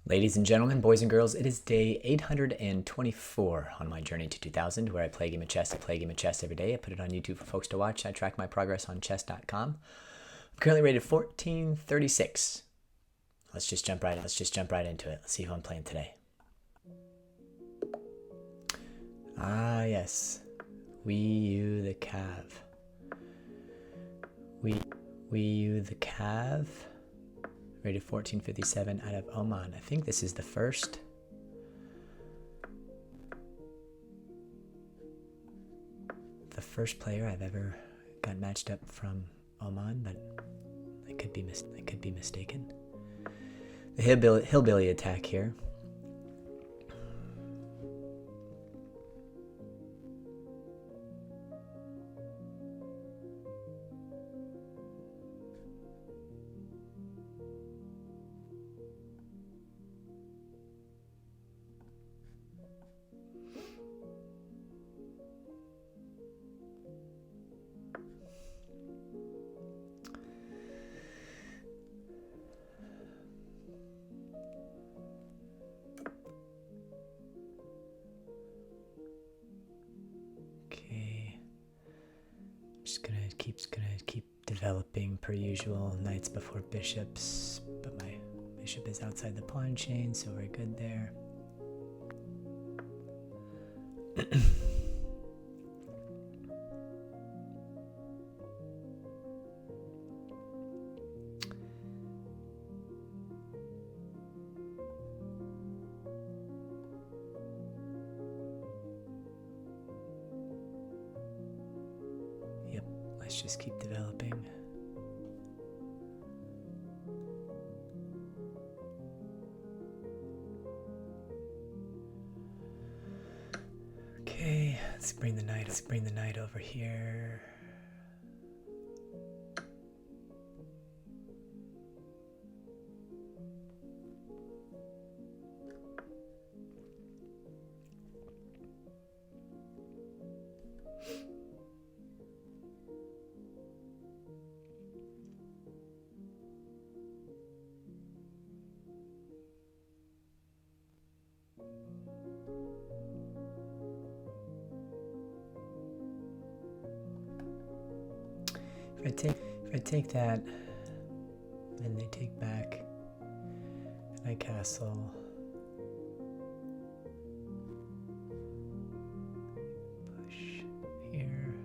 Ladies and gentlemen, boys and girls, it is day 824 on my journey to 2000, where I play a game of chess. I play a game of chess every day. I put it on YouTube for folks to watch. I track my progress on chess.com. I'm currently rated 1436. Let's just jump right into it. Let's see who I'm playing today. Ah, yes. Wii U the Cav. Wii U the Cav. Rated 1457 out of Oman. I think this is the first player I've ever got matched up from Oman, but I could be mistaken. The hillbilly attack here. Gonna keep developing per usual. Knights before bishops, but my bishop is outside the pawn chain, so we're good there. Let's just keep developing. Okay, let's bring the knight over here. If I take that, then they take back, and I castle. Push here.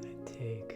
And I take.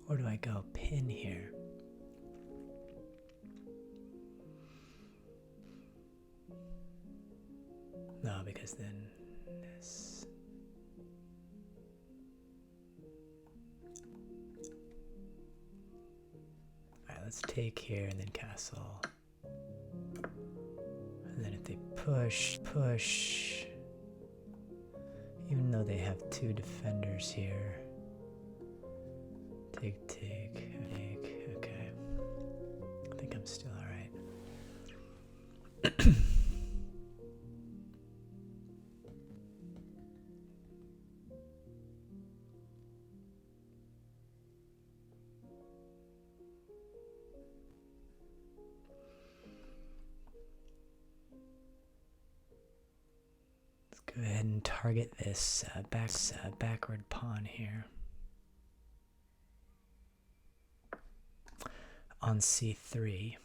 Or do I go pin here? No, because then this. Alright, let's take here and then castle. And then if they push, even though they have two defenders here. Take, okay. I think I'm still all right. Let's go ahead and target this backward pawn here. On c3.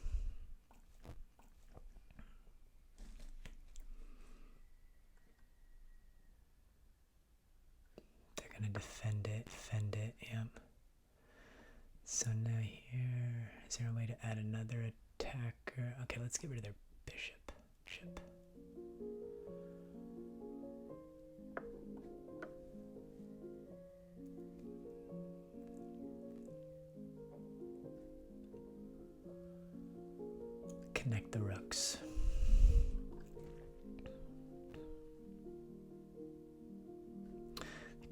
They're gonna defend it, yep. So now here, is there a way to add another attacker? Okay, let's get rid of their bishop. Connect the rooks.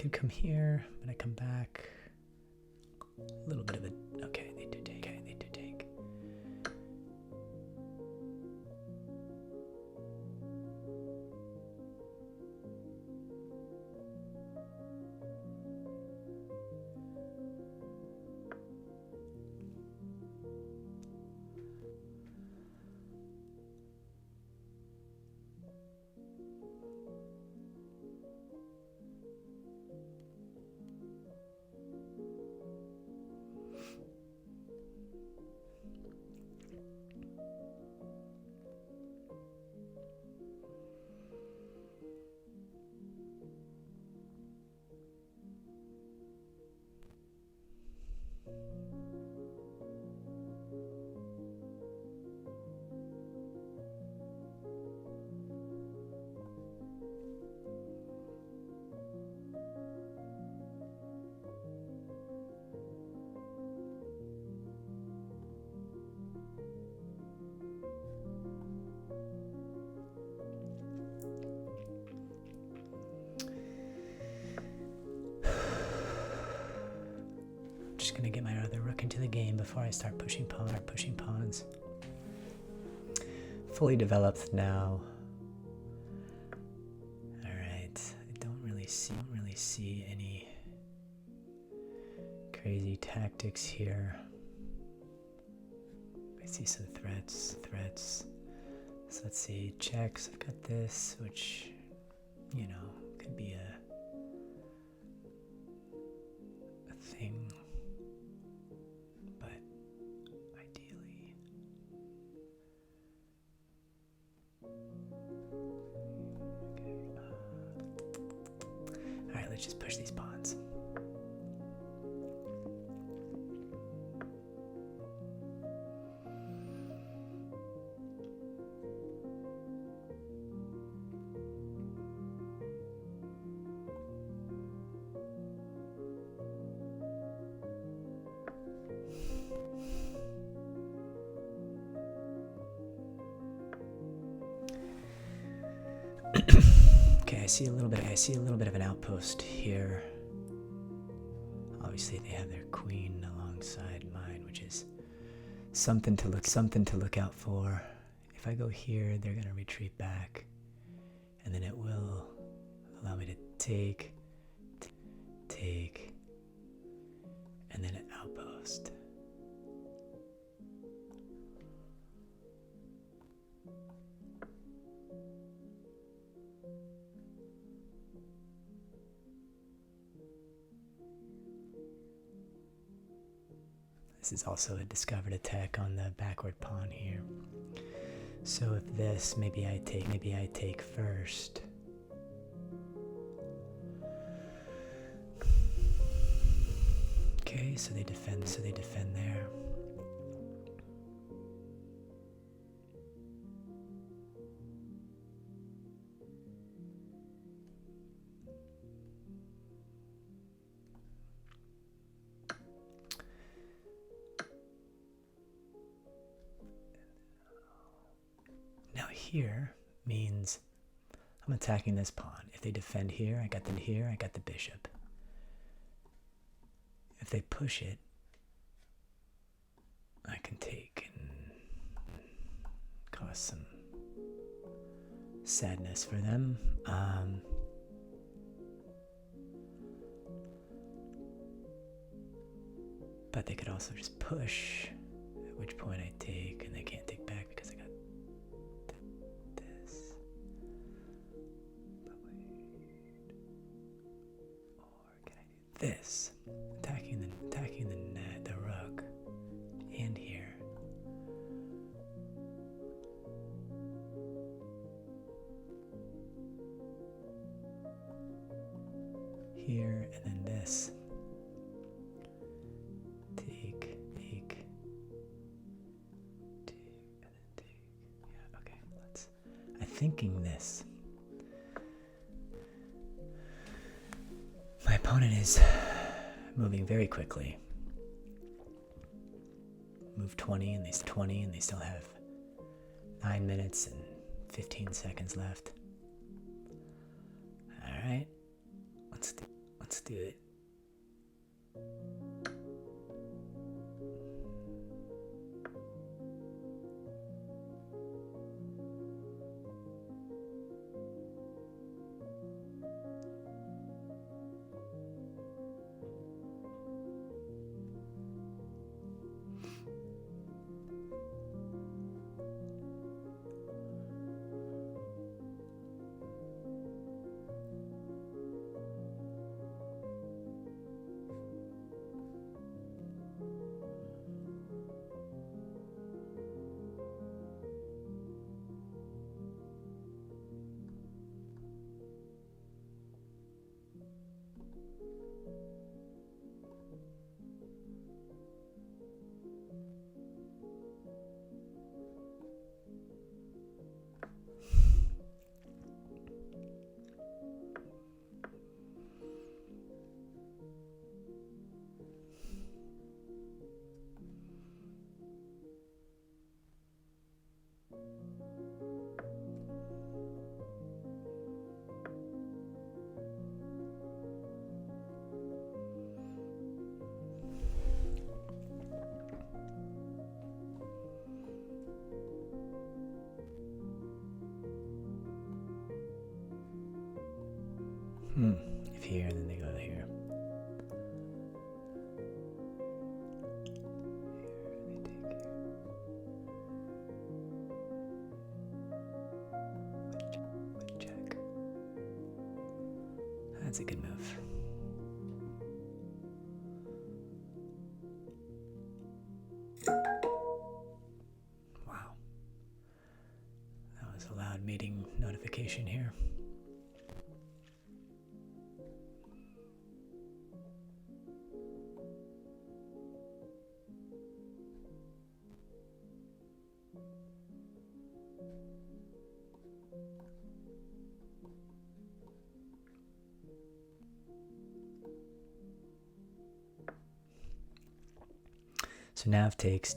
could come here, but I come back. A little bit of a, okay, they do take, okay, they do take. Just gonna get my other rook into the game before I start pushing pawns. Fully developed now. All right, I don't really see any crazy tactics here. I see some threats. So let's see, checks. I've got this, which, you know, could be a thing. Let's just push these pawns. Okay, I see a little bit of an outpost here. Obviously they have their queen alongside mine, which is something to look out for. If I go here, they're gonna retreat back, and then it will allow me to take, and then an outpost. This is also a discovered attack on the backward pawn here. So if this, maybe I take first. Okay, so they defend there. Here means I'm attacking this pawn. If they defend here, I got the bishop. If they push it, I can take and cause some sadness for them. But they could also just push, at which point I take, and they can't take back because I got this. But wait. Or can I do this? Attacking the rook, and here. Here, and then this. Take, and then take. Yeah, okay, I'm thinking this. My opponent is moving very quickly. Move 20 and they still have 9 minutes and 15 seconds left. All right, let's Let's do it. If here, then they go here. Here they take here. White check. That's a good move. Wow. That was a loud meeting notification here. So nav takes,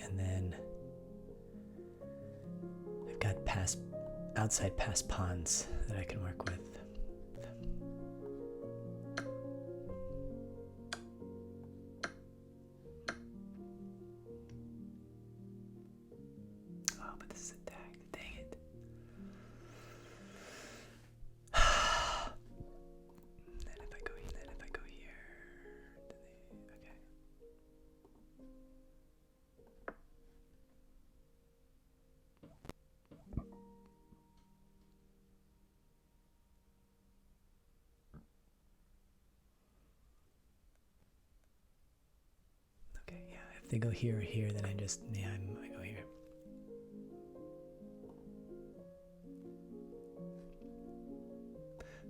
and then I've got outside pass pawns that I can work with. Oh, but this is attacked. Dang it. Then if I go here, okay. Okay, yeah, if they go here or here, then I go here.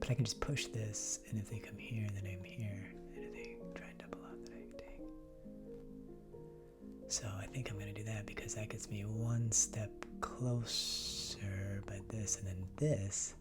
But I can just push this, and if they come here, then I'm here. And if they try and double up, then I can take. So I think I'm going to do that because that gets me one step closer by this, and then this.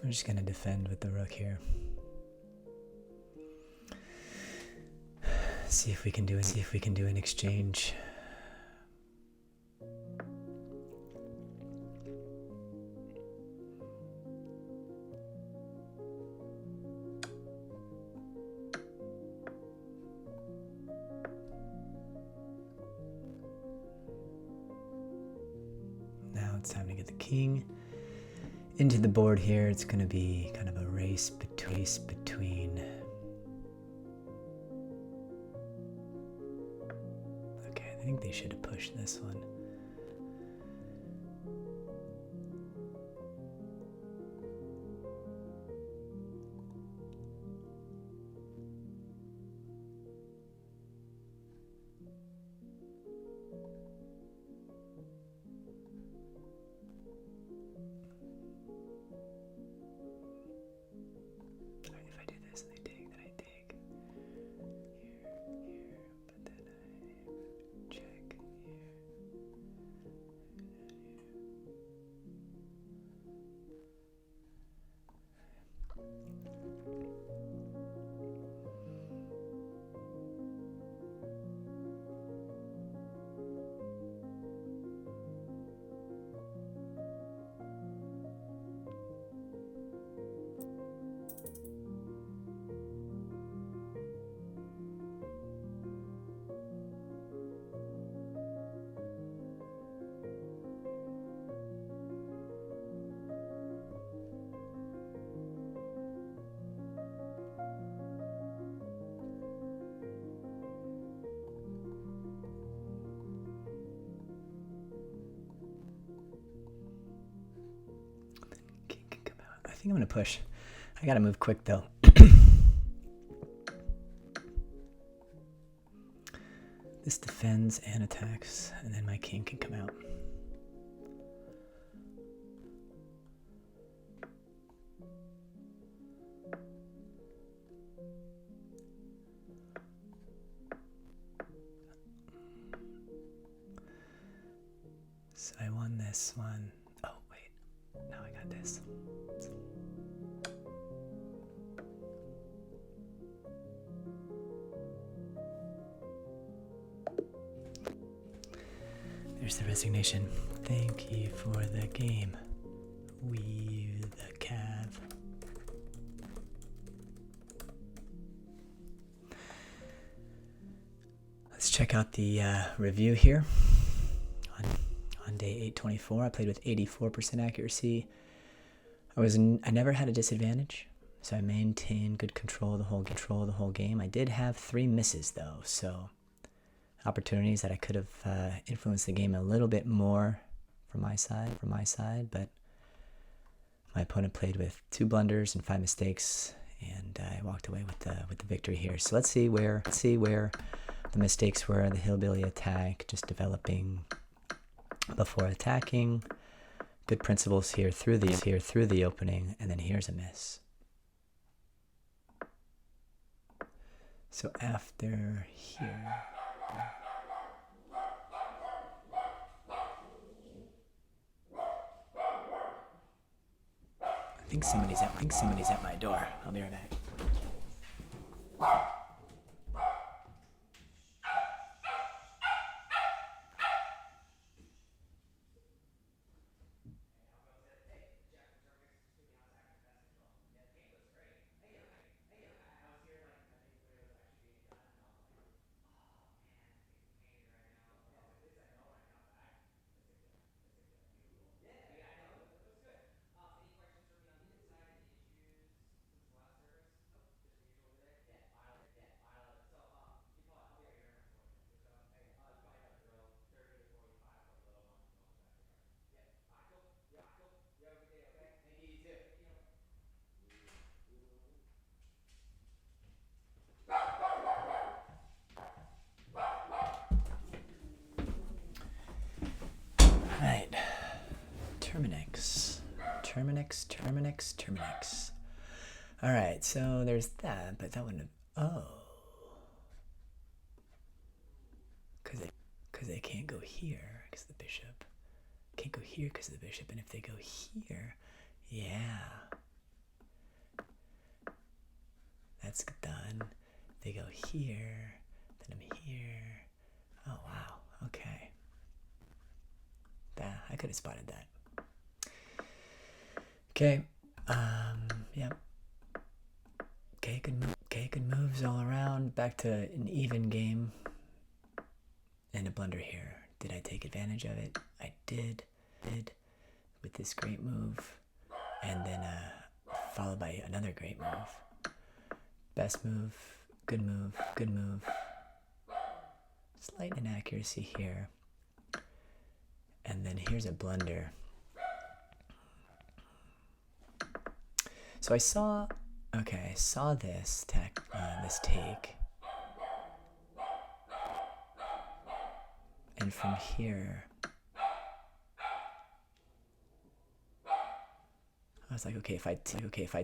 I'm just going to defend with the rook here. See if we can do an exchange. Now it's time to get the king into the board here. It's going to be kind of a race between. Okay, I think they should have pushed this one. think I'm gonna push. I gotta move quick though. This defends and attacks, and then my king can come out. So I won this one. Oh, wait. Now I got this. There's the resignation. Thank you for the game. We the Cav. Let's check out the review here. On day 824, I played with 84% accuracy. I never had a disadvantage, so I maintained good control the whole game. I did have 3 misses though, so opportunities that I could have influenced the game a little bit more from my side, but my opponent played with 2 blunders and 5 mistakes, and I walked away with the victory here. So let's see where the mistakes were. The hillbilly attack, just developing before attacking. Good principles here through the opening, and then here's a miss. So after here, I think somebody's at my door. I'll be right back. Terminix. Alright, so there's that, but that wouldn't have... Oh. Because they can't go here, because the bishop. Can't go here because of the bishop, and if they go here, yeah. That's done. They go here, then I'm here. Oh, wow, okay. I could have spotted that. Okay, yep. Okay, good moves all around. Back to an even game. And a blunder here. Did I take advantage of it? I did with this great move. And then followed by another great move. Best move, good move, good move. Slight inaccuracy here. And then here's a blunder. So I saw this take, and from here, I was like, okay, if I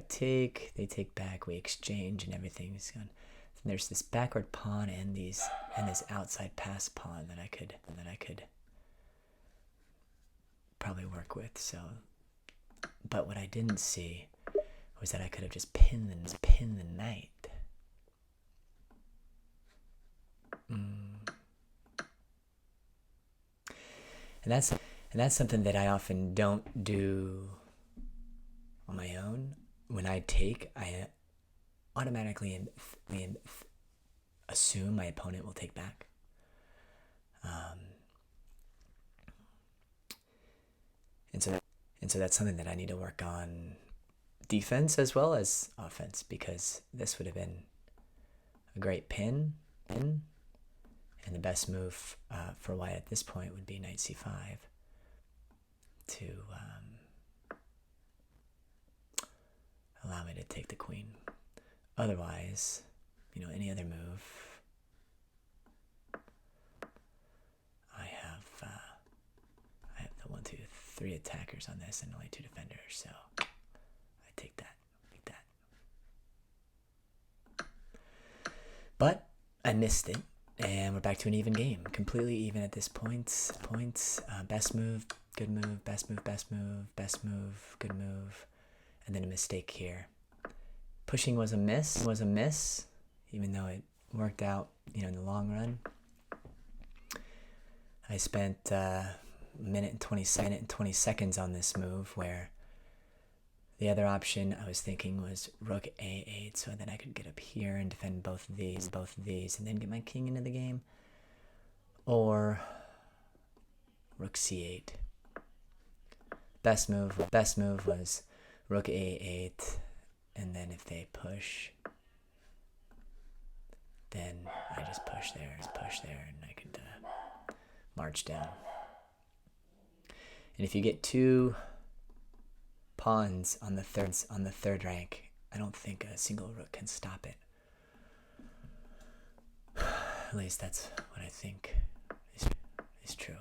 take, they take back, we exchange, and everything's gone. Then there's this backward pawn and this outside pass pawn that I could probably work with. So, but what I didn't see was that I could have just pinned the knight. And that's something that I often don't do on my own. When I take, I automatically assume my opponent will take back. And so that's something that I need to work on, defense as well as offense, because this would have been a great pin, and the best move for white at this point would be knight c5 to allow me to take the queen. Otherwise, you know, any other move, I have the 1, 2, 3 attackers on this and only 2 defenders, so I take that. But I missed it, and we're back to an even game. Completely even at this point. Best move, good move, best move, best move, best move, good move, and then a mistake here. Pushing was a miss, even though it worked out, you know, in the long run. I spent a minute and 20 seconds on this move, where the other option I was thinking was rook a8, so then I could get up here and defend both of these, and then get my king into the game. Or rook c8. Best move was rook a8, and then if they push, then I just push there, and I could march down. And if you get 2 pawns on the third rank, I don't think a single rook can stop it. At least that's what I think is true.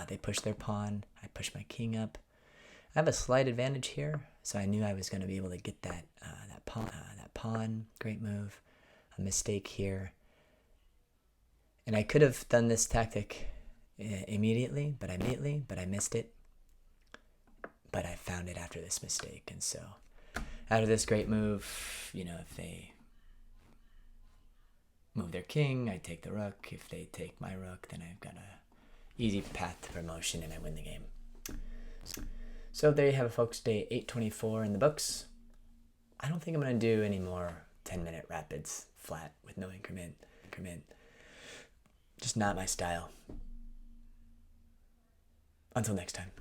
They push their pawn. I push my king up. I have a slight advantage here, so I knew I was going to be able to get that pawn. Great move. A mistake here, and I could have done this tactic immediately, but I missed it. But I found it after this mistake, and so after this great move, you know, if they move their king, I take the rook. If they take my rook, then I've got a easy path to promotion, and I win the game. So there you have it, folks. Day 824 in the books. I don't think I'm going to do any more 10-minute rapids flat with no increment. Just not my style. Until next time.